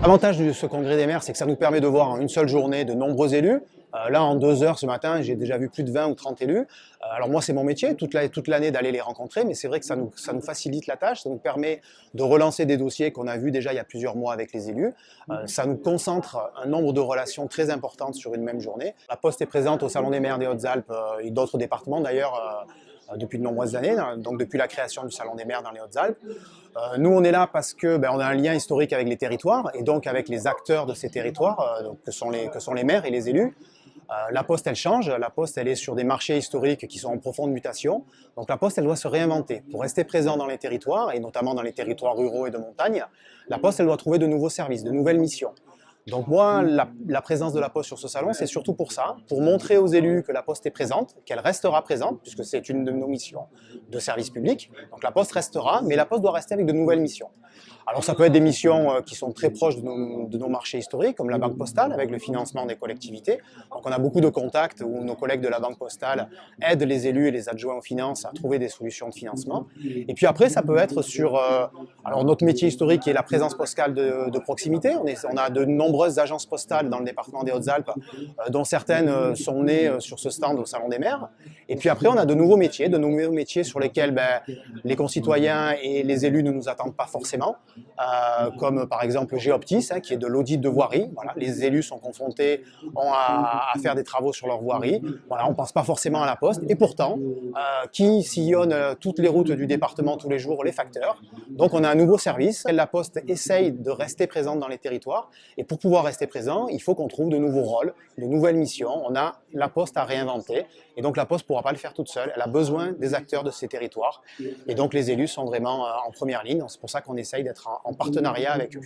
L'avantage de ce congrès des maires, c'est que ça nous permet de voir en une seule journée de nombreux élus. Là, en 2 heures ce matin, j'ai déjà vu plus de 20 ou 30 élus. Alors moi, c'est mon métier, toute l'année d'aller les rencontrer, mais c'est vrai que ça nous facilite la tâche, ça nous permet de relancer des dossiers qu'on a vus déjà il y a plusieurs mois avec les élus. Ça nous concentre un nombre de relations très importantes sur une même journée. La Poste est présente au Salon des maires des Hautes-Alpes et d'autres départements d'ailleurs depuis de nombreuses années, donc depuis la création du Salon des maires dans les Hautes-Alpes. Nous, on est là parce que on a un lien historique avec les territoires et donc avec les acteurs de ces territoires, que sont les maires et les élus. La Poste, elle change. La Poste, elle est sur des marchés historiques qui sont en profonde mutation. Donc la Poste, elle doit se réinventer. Pour rester présent dans les territoires, et notamment dans les territoires ruraux et de montagne, la Poste, elle doit trouver de nouveaux services, de nouvelles missions. Donc moi, la présence de la Poste sur ce salon, c'est surtout pour ça, pour montrer aux élus que la Poste est présente, qu'elle restera présente, puisque c'est une de nos missions de service public. Donc la Poste restera, mais la Poste doit rester avec de nouvelles missions. Alors ça peut être des missions qui sont très proches de nos marchés historiques, comme la Banque Postale, avec le financement des collectivités. Donc on a beaucoup de contacts où nos collègues de la Banque Postale aident les élus et les adjoints aux finances à trouver des solutions de financement. Et puis après, ça peut être sur alors notre métier historique qui est la présence postale de proximité. On a de nombreuses agences postales dans le département des Hautes-Alpes, dont certaines sont nées sur ce stand au Salon des maires. Et puis après, on a de nouveaux métiers sur lesquels les concitoyens et les élus ne nous attendent pas forcément. Comme par exemple Géoptis, qui est de l'audit de voirie. Voilà, les élus sont confrontés à faire des travaux sur leur voirie. Voilà, on ne pense pas forcément à la Poste. Et pourtant, qui sillonne toutes les routes du département tous les jours? Les facteurs. Donc on a un nouveau service. La Poste essaye de rester présente dans les territoires. Et pour pouvoir rester présent, il faut qu'on trouve de nouveaux rôles, de nouvelles missions. On a la Poste à réinventer. Et donc la Poste ne pourra pas le faire toute seule. Elle a besoin des acteurs de ces territoires. Et donc les élus sont vraiment en première ligne. C'est pour ça qu'on essaye d'être en partenariat avec eux.